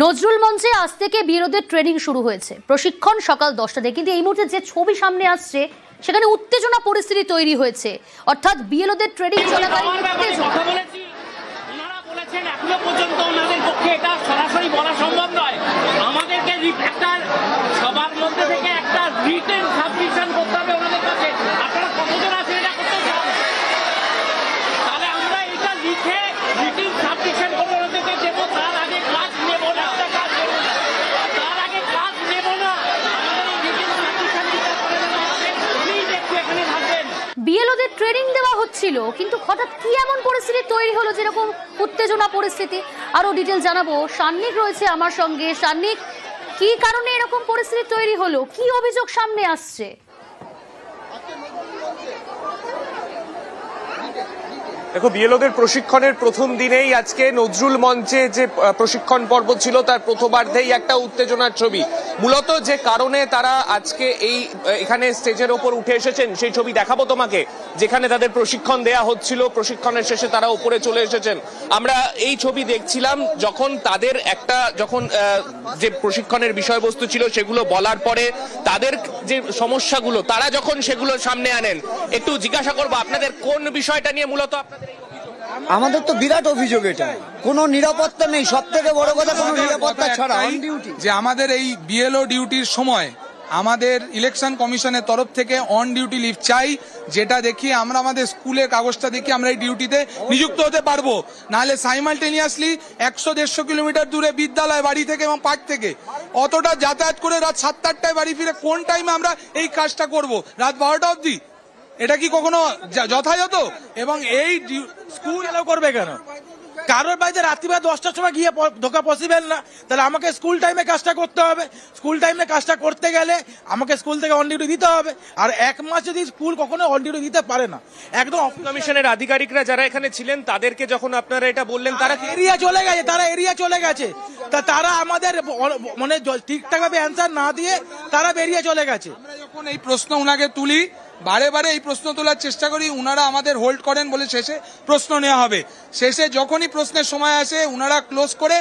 নজরুল মঞ্চে আজ থেকে বিএলওদের ট্রেনিং শুরু হয়েছে। প্রশিক্ষণ সকাল 10টা থেকে, কিন্তু এই মুহূর্তে যে ছবি সামনে আসছে সেখানে উত্তেজনা পরিস্থিতি তৈরি হয়েছে। অর্থাৎ বিএলওদের ট্রেনিং চলাকালীন এখনো পর্যন্ত ওনাদের পক্ষে এটা সরাসরি বলা সম্ভব নয়। আমাদেরকে একটা সবার মধ্যে থেকে একটা রিটেন সাবমিশন করতে হবে ওনাদের কাছে। আপনারা কতজন আছেন এটা করতে চান? তাহলে আমরা এটা লিখে রিটেন সাবমিশন করে ওনাদেরকে দেবো। তার আগে ক্লাস নেব না, তার আগে ক্লাস নেব না। প্লিজ একটু এখানে থাকবেন। বিএলওদের ট্রেনিং দেওয়া হচ্ছিল, কিন্তু হঠাৎ কি এমন পরিস্থিতি তৈরি হলো যেরকম উত্তেজনা পরিস্থিতি? আরো ডিটেল জানাবো। সান্নিক রয়েছে আমার সঙ্গে। সান্নিক, কি কারণে এরকম পরিস্থিতি তৈরি হলো? কি অভিযোগ সামনে আসছে? দেখো, বিএলওদের প্রশিক্ষণের প্রথম দিনেই আজকে নজরুল মঞ্চে যে প্রশিক্ষণ পর্ব ছিল তার প্রথমার্ধেই একটা উত্তেজনার ছবি। মূলত যে কারণে তারা আজকে এখানে স্টেজের ওপর উঠে এসেছেন সেই ছবি দেখাবো তোমাকে, যেখানে তাদের প্রশিক্ষণ দেয়া হচ্ছিল। প্রশিক্ষণের শেষে তারা উপরে চলে এসেছেন। আমরা এই ছবি দেখছিলাম যখন তাদের যে প্রশিক্ষণের বিষয়বস্তু ছিল সেগুলো বলার পরে তাদের যে সমস্যাগুলো তারা যখন সেগুলো সামনে আনেন। একটু জিজ্ঞাসা করবো আপনাদের কোন বিষয়টা নিয়ে মূলত আমাদের তো বিরাট অভিযোগ, এটা কোনো নিরাপত্তা নেই। সব থেকে বড় কথা, কোনো নিরাপত্তা ছাড়া যে আমাদের এই বিএলও ডিউটির সময় আমাদের ইলেকশন কমিশনের তরফ থেকে অন ডিউটি লিভ চাই, যেটা দেখিয়ে আমরা আমাদের স্কুলের কাগজটা দেখিয়ে আমরা এই ডিউটিতে নিযুক্ত হতে পারবো। নাহলে সাইমালটেনিয়াসলি 100-150 কিলোমিটার দূরে বিদ্যালয় বাড়ি থেকে এবং পার্ক থেকে অতটা যাতায়াত করে রাত 7-8টায় বাড়ি ফিরে কোন টাইমে আমরা এই কাজটা করব? রাত 12টা অবধি? এটা কি কখনো যথাযথ? এবং এই স্কুল এলাও করবে কেন? কারোর বাড়িতে রাত্রিবেলা 10টার সময় গিয়ে ঢোকা পসিবল না। তাহলে আমাকে স্কুল টাইমে কাজটা করতে হবে। স্কুল টাইমে কাজটা করতে গেলে আমাকে স্কুল থেকে অন ডিউটি দিতে হবে। আর এক মাস যদি স্কুল কখনো অন ডিউটি দিতে পারে না, একদম কমিশনের আধিকারিকরা যারা এখানে ছিলেন তাদেরকে যখন আপনারা এটা বললেন তারা এরিয়া চলে গেছে। তারা আমাদের মানে ঠিকঠাক ভাবে অ্যান্সার না দিয়ে তারা বেরিয়ে চলে গেছে। আমরা যখন এই প্রশ্ন উনাকে তুলি, বারে বারে এই প্রশ্ন তোলার চেষ্টা করি, উনারা আমাদের হোল্ড করেন বলে শেষে প্রশ্ন নেওয়া হবে। শেষে যখনই প্রশ্নের সময় আসে উনারা ক্লোজ করে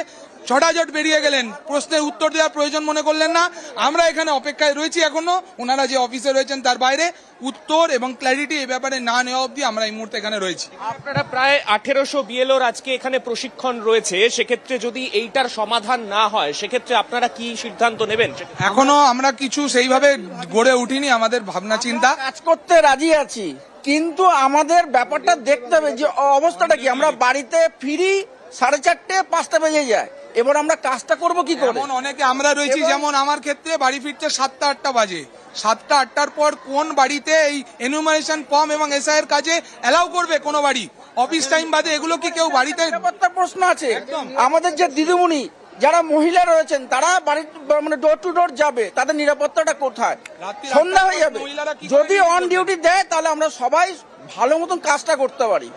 ছটাজট বেরিয়ে গেলেন। প্রশ্নের উত্তর দেওয়ার প্রয়োজন মনে করলেন না। আমরা এখানে অপেক্ষায় রয়েছি এখনো। ওনারা যে অফিসে রয়েছেন তার বাইরে উত্তর এবং ক্ল্যারিটি এই ব্যাপারে না নেওয়া অবধি আমরা এই মুহূর্তে এখানে রয়েছি। আপনারা প্রায় 1800 বিএলওর আজকে এখানে প্রশিক্ষণ রয়েছে। সেক্ষেত্রে যদি এইটার সমাধান না হয় সেক্ষেত্রে আপনারা কি সিদ্ধান্ত নেবেন? এখনো আমরা কিছু সেইভাবে গড়ে উঠিনি আমাদের ভাবনা চিন্তা। কাজ করতে রাজি আছি, কিন্তু আমাদের ব্যাপারটা দেখতে হবে যে অবস্থাটা কি। আমরা বাড়িতে ফিরি 4:30-5টা বেজে যায়, এবার আমরা কাজটা করব কি করে? অনেকে আমরা রয়েছি, যেমন আমার ক্ষেত্রে বাড়ি ফিরতে 7টা-8টা বাজে। 7টা-8টার পর কোন বাড়িতে এই এনুমারেশন ফর্ম এবং এসআই এর কাজে অ্যালাউ করবে? কোন বাড়ি অফিস টাইম বাদে এগুলো কি কেউ বাড়িতে? নিরাপত্তার প্রশ্ন আছে। আমাদের যে দিদিমণি যারা মহিলা রয়েছেন তারা বাড়ির মানে ডোর টু ডোর যাবে, তাদের নিরাপত্তাটা কোথায়? সন্ধ্যা হয়ে যাবে। যদি অন ডিউটি দেয় তাহলে আমরা সবাই ভালো মতন কাজটা করতে পারি।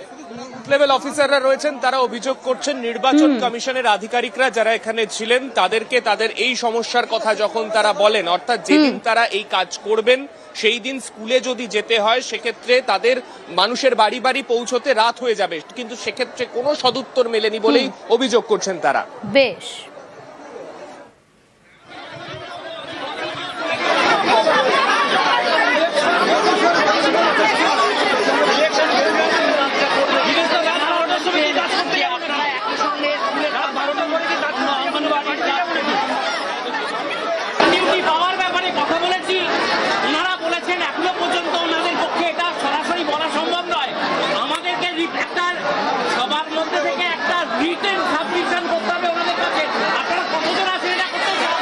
লেভেল অফিসাররা রয়েছেন, তারা অভিযোগ করছেন নির্বাচন কমিশনের আধিকারিকরা যারা এখানে ছিলেন তাদেরকে তাদের এই সমস্যার কথা যখন তারা বলেন, অর্থাৎ যেদিন তারা এই কাজ করবেন সেই দিন স্কুলে যদি যেতে হয় সেক্ষেত্রে তাদের মানুষের বাড়ি বাড়ি পৌঁছতে রাত হয়ে যাবে, কিন্তু সেক্ষেত্রে কোনো সদুত্তর মেলেনি বলেই অভিযোগ করছেন তারা। বেশ, সবার মধ্যে থেকে একটা রিটেন সাবমিশন করতে হবে ওনাদের কাছে। আপনারা কতজন আছেন এটা করতে চান?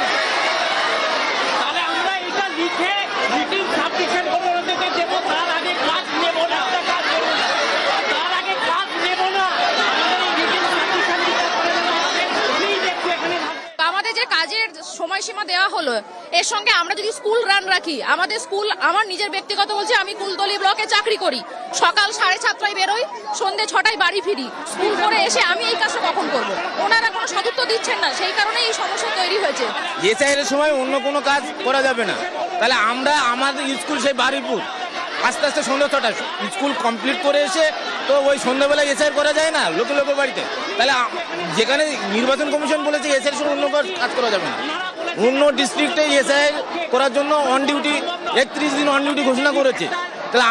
তাহলে আমরা এটা লিখে রিটেন সাবমিশন করে ওনাদেরকে দেবো। তার আগে ক্লাস নেব না, তার আগে ক্লাস নেব না। আমাদের যে কাজের সময়সীমা দেওয়া হলো এর সঙ্গে আমরা যদি স্কুল রান রাখি, আমাদের স্কুল, আমার নিজের ব্যক্তিগত বলছি, আমি কুলতলি ব্লকে চাকরি করি। সকাল 7:30টায় বেরোই, সন্ধ্যে 6টায় বাড়ি ফিরি। স্কুল করে এসে আমি এই কাজটা কখন করব? ওনারা কোনো সদুত্তর দিচ্ছেন না, সেই কারণে এই সমস্যা তৈরি হয়েছে। এসআইয়ের সময় অন্য কোনো কাজ করা যাবে না। তাহলে আমরা আমাদের স্কুল সেই বারুইপুর আস্তে আস্তে সন্ধ্যে 6টা স্কুল কমপ্লিট করে এসে তো ওই সন্ধ্যাবেলায় এসআই করা যায় না লোকের বাড়িতে। তাহলে যেখানে নির্বাচন কমিশন বলেছে এসআইয়ের সঙ্গে অন্য কাজ করা যাবে না, অন্য ডিস্ট্রিক্টে এসআই করার জন্য অন ডিউটি 31 দিন অন ডিউটি ঘোষণা করেছে। তাহলে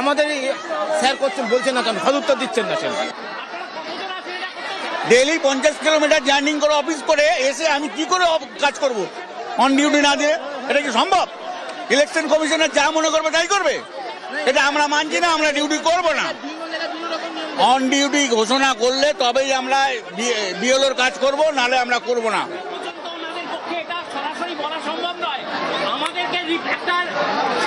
আমাদের স্যার করছেন, বলছেন না কেন, সদুত্তর দিচ্ছেন না স্যার। ডেইলি 50 কিলোমিটার জার্নিং করে অফিস করে এসে আমি কি করে কাজ করব অন ডিউটি না দিয়ে? এটা কি সম্ভব? ইলেকশন কমিশনার যা মনে করবে তাই করবে, এটা আমরা মানছি না, আমরা ডিউটি করব না। অন ডিউটি ঘোষণা করলে তবেই আমরা বিএলওর কাজ করব, নাহলে আমরা করব না। ওনাদের পক্ষে এটা সরাসরি বলা সম্ভব নয়। আমাদেরকে একটা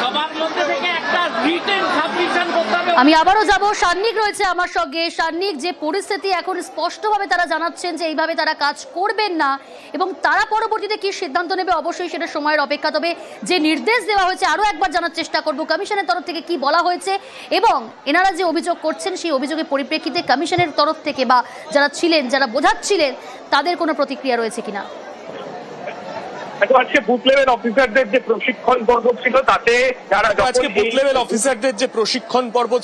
সবার মধ্যে থেকে একটা রিটেন সাবমিশন করতে হবে। আমি আবারও যাব, সান্নিক রয়েছে আমার সঙ্গে। সান্নিক, যে পরিস্থিতি এখন স্পষ্টভাবে তারা জানাচ্ছেন যে এইভাবে তারা কাজ করবেন না এবং তারা পরবর্তীতে কি সিদ্ধান্ত নেবে অবশ্যই সেটা সময়ের অপেক্ষা। তবে যে নির্দেশ দেওয়া হয়েছে আরো একবার জানার চেষ্টা করব কমিশনের তরফ থেকে কি বলা হয়েছে এবং এনারা যে অভিযোগ করছেন সেই অভিযোগের পরিপ্রেক্ষিতে কমিশনের তরফ থেকে বা যারা ছিলেন, যারা বোঝাচ্ছিলেন, তাদের কোনো প্রতিক্রিয়া রয়েছে কিনা। আজকে বুথ লেভেল অফিসারদের যে প্রশিক্ষণ পর্ব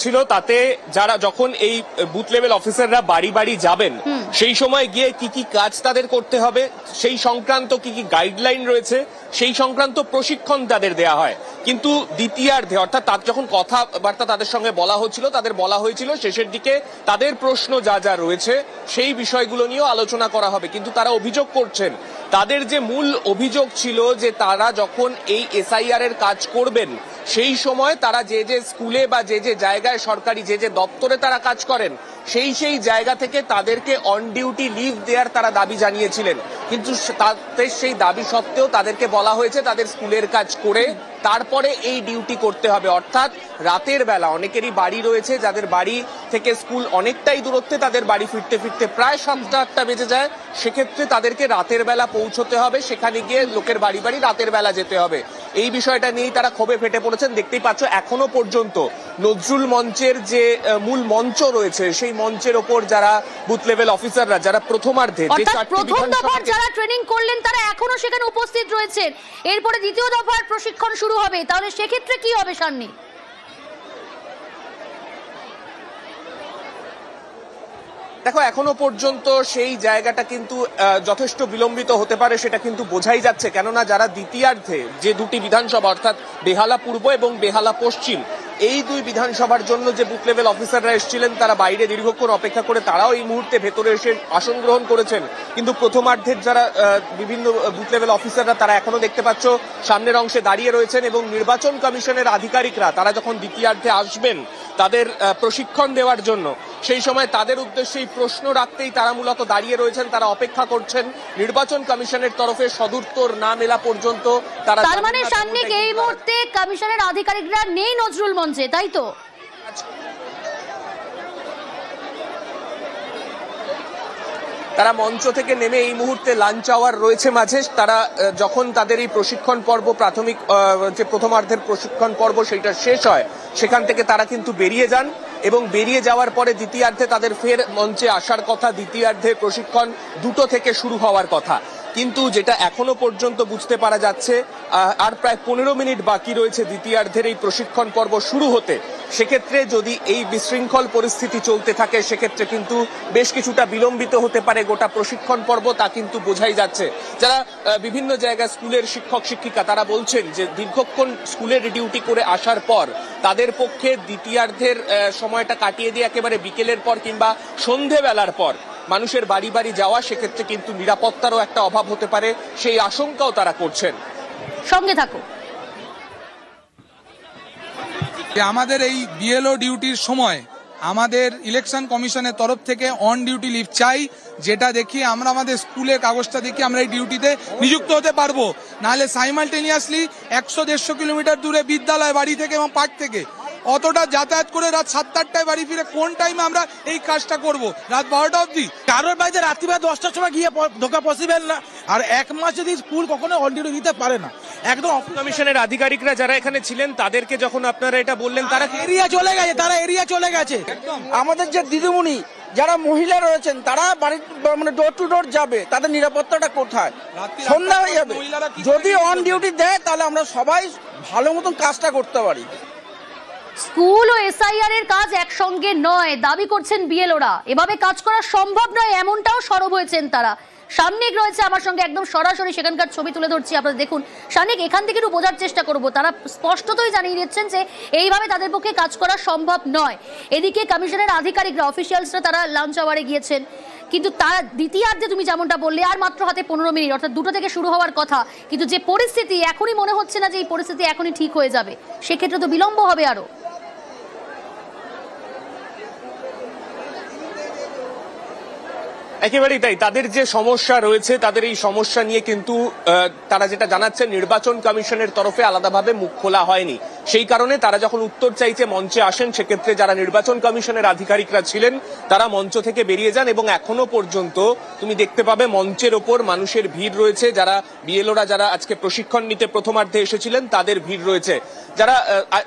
ছিল তাতে যারা যখন এই বুথ লেভেল অফিসাররা বাড়ি বাড়ি যাবেন সেই সময় গিয়ে কি কি কাজ তাদের করতে হবে সেই সংক্রান্ত কি কি গাইডলাইন রয়েছে সেই সংক্রান্ত প্রশিক্ষণ তাদের দেয়া হয়। কিন্তু দ্বিতীয়ার্ধে অর্থাৎ তার যখন কথাবার্তা তাদের সঙ্গে বলা হচ্ছিল, তাদের বলা হয়েছিল শেষের দিকে তাদের প্রশ্ন যা যা রয়েছে সেই বিষয়গুলো নিয়েও আলোচনা করা হবে। কিন্তু তারা অভিযোগ করছেন, তাদের যে মূল অভিযোগ ছিল যে তারা যখন এই এসআইআর এর কাজ করবেন সেই সময় তারা যে যে স্কুলে বা যে যে জায়গায় সরকারি যে যে দপ্তরে তারা কাজ করেন সেই জায়গা থেকে তাদেরকে অন ডিউটি লিভ দেওয়ার তারা দাবি জানিয়েছিলেন। কিন্তু তাদের সেই দাবি সত্ত্বেও তাদেরকে বলা হয়েছে তাদের স্কুলের কাজ করে তারপরে এই ডিউটি করতে হবে। অর্থাৎ রাতের বেলা অনেকেরই বাড়ি রয়েছে, যাদের বাড়ি থেকে স্কুল অনেকটাই দূরত্বে, তাদের বাড়ি ফিরতে ফিরতে প্রায় 7টা-8টা বেজে যায়। সেক্ষেত্রে তাদেরকে রাতের বেলা পৌঁছতে হবে, সেখানে গিয়ে লোকের বাড়ি বাড়ি রাতের বেলা যেতে হবে। এই বিষয়টা নিয়েই তারা ক্ষোভে ফেটে পড়েছেন। দেখতেই পাচ্ছ এখনো পর্যন্ত নজরুল মঞ্চের যে মূল মঞ্চ রয়েছে সেই মঞ্চের ওপর যারা বুথ লেভেল অফিসাররা যারা প্রথমার্ধে প্রথম দফার যারা ট্রেনিং করলেন তারা এখনো সেখানে উপস্থিত রয়েছেন, এরপরে দ্বিতীয় দফার প্রশিক্ষণ শুরু হবে, তাহলে সেক্ষেত্রে কি হবে সান্নি? দেখো এখনো পর্যন্ত সেই জায়গাটা কিন্তু যথেষ্ট বিলম্বিত হতে পারে সেটা কিন্তু বোঝাই যাচ্ছে, কেননা যারা দ্বিতীয়ার্ধে যে দুটি বিধানসভা অর্থাৎ বেহালা পূর্ব এবং বেহালা পশ্চিম এই দুই বিধানসভার জন্য যে বুথ লেভেল অফিসাররা এসেছিলেন তারা বাইরে দীর্ঘক্ষণ অপেক্ষা করে তারাও এই মুহূর্তে ভেতরে এসে আসন গ্রহণ করেছেন। কিন্তু প্রথমার্ধের যারা বিভিন্ন বুথ লেভেল অফিসাররা তারা এখনো দেখতে পাচ্ছ সামনের অংশে দাঁড়িয়ে রয়েছেন এবং নির্বাচন কমিশনের আধিকারিকরা তারা যখন দ্বিতীয়ার্ধে আসবেন তাদের প্রশিক্ষণ দেওয়ার জন্য সেই সময় তাদের উদ্দেশ্যে প্রশ্ন রাখতেই তারা মূলত দাঁড়িয়ে রয়েছেন, তারা অপেক্ষা করছেন নির্বাচন কমিশনের তরফে সদুত্তর না মেলা পর্যন্ত। তার মানে সান্নিক এই মুহূর্তে কমিশনের আধিকারিকরা নেই নজরুল মঞ্চে, তাই তো? তারা মঞ্চ থেকে নেমে এই মুহূর্তে লাঞ্চ আওয়ার রয়েছে মাঝে, তারা যখন তাদের এই প্রশিক্ষণ পর্ব প্রাথমিক যে প্রথমার্ধের প্রশিক্ষণ পর্ব সেটা শেষ হয় সেখান থেকে তারা কিন্তু বেরিয়ে যান এবং বেরিয়ে যাওয়ার পরে দ্বিতীয়ার্ধে তাদের ফের মঞ্চে আসার কথা, দ্বিতীয়ার্ধের প্রশিক্ষণ 2টো থেকে শুরু হওয়ার কথা। কিন্তু যেটা এখনো পর্যন্ত বুঝতে পারা যাচ্ছে আর প্রায় 15 মিনিট বাকি রয়েছে দ্বিতীয়ার্ধের এই প্রশিক্ষণ পর্ব শুরু হতে। সেক্ষেত্রে যদি এই বিশৃঙ্খল পরিস্থিতি চলতে থাকে সেক্ষেত্রে কিন্তু বেশ কিছুটা বিলম্বিত হতে পারে গোটা প্রশিক্ষণ পর্ব, তা কিন্তু বোঝাই যাচ্ছে। যারা বিভিন্ন জায়গায় স্কুলের শিক্ষক শিক্ষিকা তারা বলছেন যে দীর্ঘক্ষণ স্কুলের ডিউটি করে আসার পর তাদের পক্ষে দ্বিতীয়ার্ধের সময়টা কাটিয়ে দিয়ে একেবারে বিকেলের পর কিংবা সন্ধেবেলার পর মানুষের বাড়ি বাড়ি যাওয়া সেক্ষেত্রে কিন্তু নিরাপত্তারও একটা অভাব হতে পারে, সেই আশঙ্কাও তারা করছেন। সঙ্গে থাকো। আমাদের এই বিএলও ডিউটির সময় আমাদের ইলেকশন কমিশনের তরফ থেকে অন ডিউটি লিভ চাই, যেটা দেখিয়ে আমরা আমাদের স্কুলের কাগজটা দেখিয়ে আমরা এই ডিউটিতে নিযুক্ত হতে পারবো। নাহলে সাইমালটেনিয়াসলি 100-150 কিলোমিটার দূরে বিদ্যালয় বাড়ি থেকে এবং পার্ক থেকে অতটা যাতায়াত করে রাত 7টা-8টায় বাড়ি ফিরে কোন টাইমে আমরা এই কাজটা করব? রাত 12টা অবধি? কারোর বাড়িতে রাত্রিবেলা 10টার সময় গিয়ে ঢোকা পসিবল না। আর 1 মাস যদি স্কুল কখনো অন ডিউটি দিতে পারে না, একদম কমিশনের আধিকারিকরা যারা এখানে ছিলেন তাদেরকে যখন আপনারা এটা বললেন তারা এরিয়া চলে গেছে। আমাদের যে দিদিমণি যারা মহিলা রয়েছেন তারা বাড়ি ডোর টু ডোর যাবে, তাদের নিরাপত্তাটা কোথায়? সন্ধ্যা হয়ে যাবে। যদি অন ডিউটি দেয় তাহলে আমরা সবাই ভালো মতন কাজটা করতে পারি। স্কুল ও এসআইআর এর কাজ একসঙ্গে নয় দাবি করছেন বিএলওরা। এভাবে কাজ করা সম্ভব নয় এমনটাও সরব হয়েছেন তারা। সান্নিক রয়েছে আমার সঙ্গে, একদম সরাসরি সেখানকার ছবি তুলে ধরছি, আপনারা দেখুন। সান্নিক, এখান থেকে একটু বোঝার চেষ্টা করব, তারা স্পষ্টতই জানিয়ে দিচ্ছেন যে এইভাবে তাদের পক্ষে কাজ করা সম্ভব নয়। এদিকে কমিশনের আধিকারিকরা, অফিসিয়ালসরা তারা লাঞ্চ আওয়ারে গিয়েছেন, কিন্তু তার দ্বিতীয়ার্ধে তুমি যেমনটা বললে আর মাত্র হাতে 15 মিনিট, অর্থাৎ 2টা থেকে শুরু হওয়ার কথা, কিন্তু যে পরিস্থিতি এখনই মনে হচ্ছে না যে এই পরিস্থিতি এখনই ঠিক হয়ে যাবে, সেক্ষেত্রে তো বিলম্ব হবে আরো। একেবারেই তাই, তাদের যে সমস্যা রয়েছে তাদের এই সমস্যা নিয়ে কিন্তু তারা যেটা জানাচ্ছেন, নির্বাচন কমিশনের তরফে আলাদাভাবে মুখ খোলা হয়নি। সেই কারণে তারা যখন উত্তর চাইতে মঞ্চে আসেন, সেক্ষেত্রে যারা নির্বাচন কমিশনের আধিকারিকরা ছিলেন তারা মঞ্চ থেকে বেরিয়ে যান এবং এখনো পর্যন্ত তুমি দেখতে পাবে মঞ্চের ওপর মানুষের ভিড় রয়েছে। যারা বিএলওরা যারা আজকে প্রশিক্ষণ নিতে প্রথমার্ধে এসেছিলেন তাদের ভিড় রয়েছে। যারা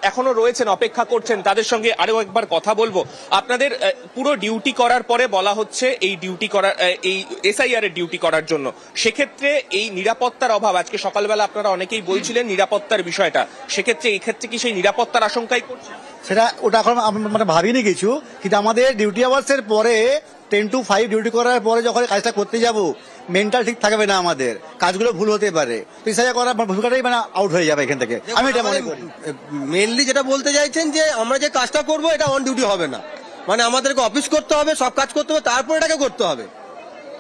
এখনো রয়েছেন, অপেক্ষা করছেন, তাদের সঙ্গে আরো একবার কথা বলবো। আপনাদের পুরো ডিউটি করার পরে বলা হচ্ছে এই ডিউটি করার, এই এসআইআর এর ডিউটি করার জন্য, সেক্ষেত্রে এই নিরাপত্তার অভাব, আজকে সকালবেলা আপনারা অনেকেই বলছিলেন নিরাপত্তার বিষয়টা, সেক্ষেত্রে এই ক্ষেত্রে কি সেই নিরাপত্তার আশঙ্কাই করছে? সেটা ওটা এখন মানে ভাবিনি কিছু, কিন্তু আমাদের ডিউটি আওয়ার্সের পরে 10 to 5 ডিউটি করার পরে যখন কাজটা করতে যাব, মেন্টাল ঠিক থাকবে না, আমাদের কাজগুলো ভুল হতে পারে, এসআইআর করার ভূমিকাটাই মানে আউট হয়ে যাবে এখান থেকে। আমি এটা মনে করি মেইনলি যেটা বলতে চাইছেন যে আমরা যে কাজটা করব এটা অন ডিউটি হবে না, মানে আমাদেরকে অফিস করতে হবে, সব কাজ করতে হবে, তারপর এটাকে করতে হবে।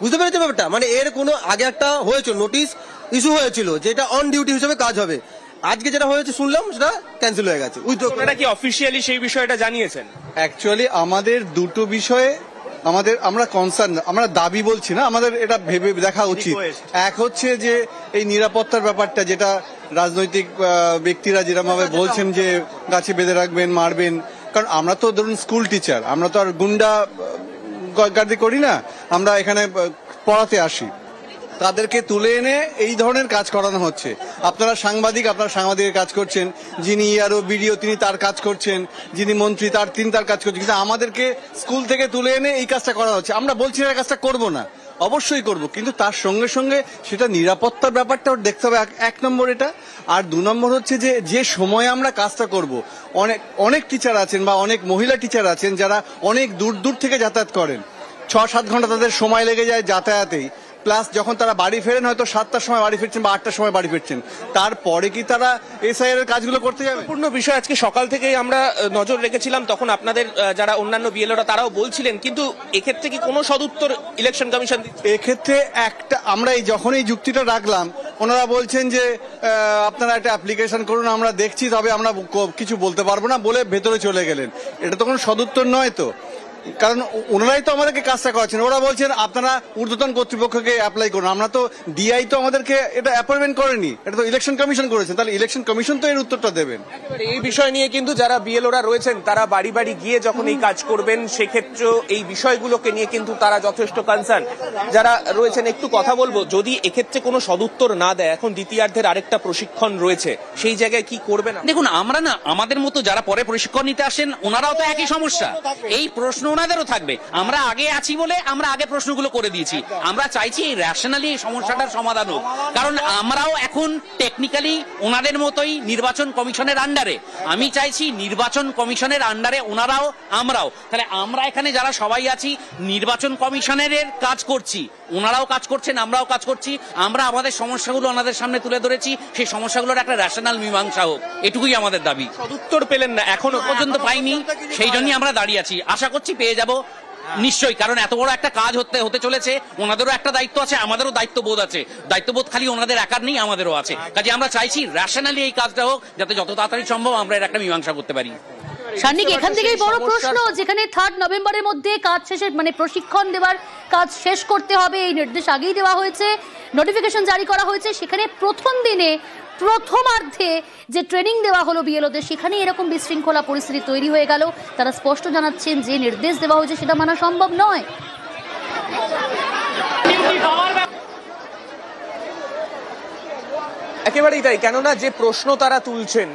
বুঝতে পেরেছেন ব্যাপারটা? মানে এর কোনো আগে একটা হয়েছিল, নোটিশ ইস্যু হয়েছিল যে এটা অন ডিউটি হিসেবে কাজ হবে। আজকে যেটা হয়েছে শুনলাম সেটা ক্যান্সেল হয়ে গেছে। আপনারা কি অফিসিয়ালি সেই বিষয়টা জানিয়েছেন? অ্যাকচুয়ালি আমাদের দুটো বিষয়ে আমরা কনসার্ন, আমরা দাবি বলছি না, আমাদের এটা ভেবে দেখা উচিত। এক হচ্ছে যে এই নিরাপত্তার ব্যাপারটা, যেটা রাজনৈতিক ব্যক্তিরা যেরকম ভাবে বলছেন যে গাছে বেঁধে রাখবেন, মারবেন, কারণ আমরা তো ধরুন স্কুল টিচার, আমরা তো আর গুন্ডা গার্দি করি না, আমরা এখানে পড়াতে আসি। তাদেরকে তুলে এনে এই ধরনের কাজ করানো হচ্ছে। আপনারা সাংবাদিক, আপনারা সাংবাদিকের কাজ করছেন, যিনি আরো বিডিও তিনি তার কাজ করছেন, যিনি মন্ত্রী তিনি তার কাজ করছেন, কিন্তু আমাদেরকে স্কুল থেকে তুলে এনে এই কাজটা করা হচ্ছে। আমরা বলছি না কাজটা করব না, অবশ্যই করব, কিন্তু তার সঙ্গে সঙ্গে সেটা নিরাপত্তার ব্যাপারটাও দেখতে হবে, 1 নম্বর এটা। আর 2 নম্বর হচ্ছে যে সময়ে আমরা কাজটা করব, অনেক টিচার আছেন বা অনেক মহিলা টিচার আছেন যারা অনেক দূর থেকে যাতায়াত করেন, 6-7 ঘন্টা তাদের সময় লেগে যায় যাতায়াতেই, প্লাস যখন তারা বাড়ি ফেরেন হয়তো 7টার সময় বাড়ি ফিরছেন বা 8টার সময় বাড়ি ফিরছেন, তারপরে কি তারা এসআইআর এর কাজগুলো করতে যাবে? পূর্ণ বিষয় আজকে সকাল থেকেই আমরা নজর রেখেছিলাম, তখন আপনাদের যারা অন্যান্য বিএলওরা তারাও বলছিলেন, কিন্তু এক্ষেত্রে কি কোনো সদুত্তর ইলেকশন কমিশন? এক্ষেত্রে আমরা যখন এই যুক্তিটা রাখলাম, ওনারা বলছেন যে আপনারা একটা অ্যাপ্লিকেশন করুন, আমরা দেখছি, তবে আমরা কিছু বলতে পারবো না বলে ভেতরে চলে গেলেন। এটা তো কোনো সদুত্তর নয় তো, কারণ ওনারাই তো আমাদেরকে কাজটা করাচ্ছেন। ওরা বলছেন আপনারা ঊর্ধ্বতন কর্তৃপক্ষকে অ্যাপ্লাই করুন, আমরা তো ডিআই তো আমাদেরকে এটা অ্যাপয়েন্টমেন্ট করেনি, এটা তো ইলেকশন কমিশন করেছে, তাহলে ইলেকশন কমিশন তো এর উত্তরটা দেবেন। এই বিষয় নিয়ে কিন্তু যারা বিএলওরা রয়েছেন তারা বাড়ি বাড়ি গিয়ে যখন এই কাজ করবেন, সেক্ষেত্রে এই বিষয়গুলোকে নিয়ে কিন্তু তারা যথেষ্ট কনসার্ন। যারা রয়েছেন একটু কথা বলবো, যদি এক্ষেত্রে কোনো সদুত্তর না দেয়, এখন দ্বিতীয়ার্ধের আরেকটা প্রশিক্ষণ রয়েছে, সেই জায়গায় কি করবেন? দেখুন, আমরা না, আমাদের মতো যারা পরে প্রশিক্ষণ নিতে আসেন ওনারাও তো একই সমস্যা, এই প্রশ্ন ওনাদেরও থাকবে। আমরা আগে আছি বলে আমরা আগে প্রশ্নগুলো করে দিয়েছি। আমরা চাইছি এই রেশনালি এই সমস্যাটার সমাধান হোক, কারণ আমরাও এখন টেকনিক্যালি ওনাদের মতোই নির্বাচন কমিশনের আন্ডারে। আমি চাইছি নির্বাচন কমিশনের আন্ডারে ওনারাও আমরাও, তাহলে আমরা এখানে যারা সবাই আছি নির্বাচন কমিশনের কাজ করছি, ওনারাও কাজ করছেন, আমরাও কাজ করছি। আমরা আমাদের সমস্যাগুলো ওনাদের সামনে তুলে ধরেছি, সেই সমস্যাগুলোর একটা রেশনাল মীমাংসা হোক, এটুকুই আমাদের দাবি। সদুত্তর পেলেন না, এখনো পর্যন্ত পাইনি, সেই জন্যই আমরা দাঁড়িয়ে আছি। আশা করছি পেয়ে যাব নিশ্চয়ই, কারণ এত বড় একটা কাজ হতে চলেছে, ওনাদেরও একটা দায়িত্ব আছে, আমাদেরও দায়িত্ববোধ আছে। দায়িত্ববোধ খালি ওনাদের একার নেই, আমাদেরও আছে। কাজে আমরা চাইছি রেশনালি এই কাজটা হোক, যাতে যত তাড়াতাড়ি সম্ভব আমরা এর একটা মীমাংসা করতে পারি। সান্নিক, এখান থেকেই বড় প্রশ্ন, যেখানে 3 নভেম্বরের মধ্যে কাজ শেষে, মানে প্রশিক্ষণ দেওয়ার কাজ শেষ করতে হবে, এই নির্দেশ আগেই দেওয়া হয়েছে, নোটিফিকেশন জারি করা হয়েছে, সেখানে প্রথম দিনে প্রথমার্ধে যে ট্রেনিং দেওয়া হলো বিএলওদের, সেখানে এরকম বিশৃঙ্খলা পরিস্থিতি তৈরি হয়ে গেল। তারা স্পষ্ট জানাচ্ছেন যে নির্দেশ দেওয়া হয়েছে সেটা মানা সম্ভব নয়। একেবারেই তাই, কেননা যে প্রশ্ন তারা তুলছেন,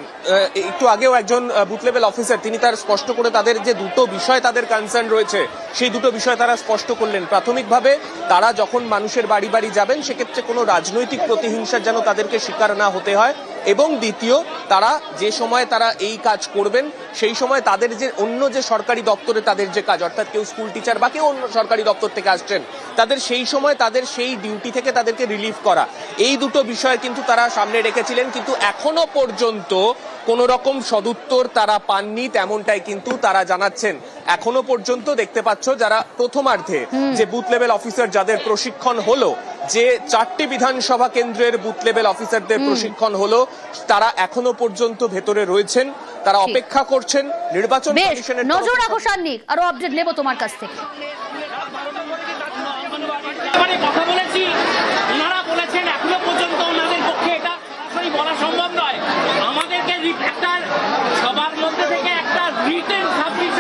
একটু আগেও একজন বুথ লেভেল অফিসার তিনি তার স্পষ্ট করে তাদের যে দুটো বিষয় তাদের কনসার্ন রয়েছে সেই দুটো বিষয় তারা স্পষ্ট করলেন। প্রাথমিকভাবে তারা যখন মানুষের বাড়ি বাড়ি যাবেন সেক্ষেত্রে কোনো রাজনৈতিক প্রতিহিংসার যেন তাদেরকে শিকার না হতে হয়, এবং দ্বিতীয় তারা যে সময় তারা এই কাজ করবেন সেই সময় তাদের যে অন্য যে সরকারি দপ্তরে তাদের যে কাজ, অর্থাৎ কেউ স্কুল টিচার বা কেউ অন্য সরকারি দপ্তর থেকে আসছেন, তাদের সেই সময় তাদের সেই ডিউটি থেকে তাদেরকে রিলিফ করা, এই দুটো বিষয় কিন্তু তারা সামনে রেখেছিলেন। কিন্তু এখনো পর্যন্ত কোন রকম সদুত্তর তারা পাননি, তেমনটাই কিন্তু তারা জানাচ্ছেন। এখনো পর্যন্ত দেখতে পাচ্ছ যারা প্রথমার্ধে যে বুথ লেভেল অফিসার যাদের প্রশিক্ষণ হলো, যে 4টি বিধানসভা কেন্দ্রের বুথ লেভেল অফিসারদের প্রশিক্ষণ হলো, তারা এখনো পর্যন্ত ভেতরে রয়েছেন, তারা অপেক্ষা করছেন নির্বাচন কমিশনের নজর রাখো সান্নিক, আরো আপডেট নেব তোমার কাছ থেকে। কথা বলেছি, ওনারা বলেছেন এখনো পর্যন্ত ওনাদের পক্ষে এটা সরাসরি বলা সম্ভব নয়। আমাদেরকে একটা সবার মধ্যে থেকে একটা রিটেন সাবমিশন